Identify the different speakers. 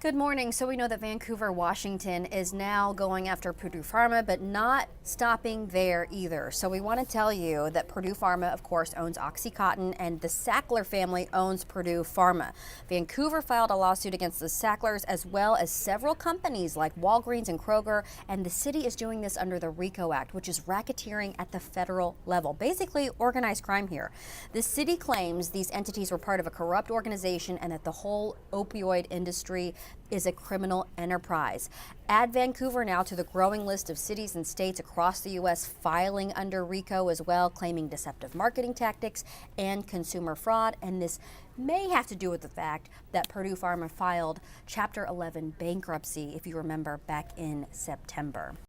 Speaker 1: Good morning. So we know that Vancouver, Washington is now going after Purdue Pharma, but not stopping there either. So we want to tell you that Purdue Pharma, of course, owns OxyContin, and the Sackler family owns Purdue Pharma. Vancouver filed a lawsuit against the Sacklers as well as several companies like Walgreens and Kroger, and the city is doing this under the RICO Act, which is racketeering at the federal level. Basically, organized crime here. The city claims these entities were part of a corrupt organization and that the whole opioid industry is a criminal enterprise. Add Vancouver now to the growing list of cities and states across the U.S. filing under RICO as well, claiming deceptive marketing tactics and consumer fraud. And this may have to do with the fact that Purdue Pharma filed Chapter 11 bankruptcy, if you remember, back in September.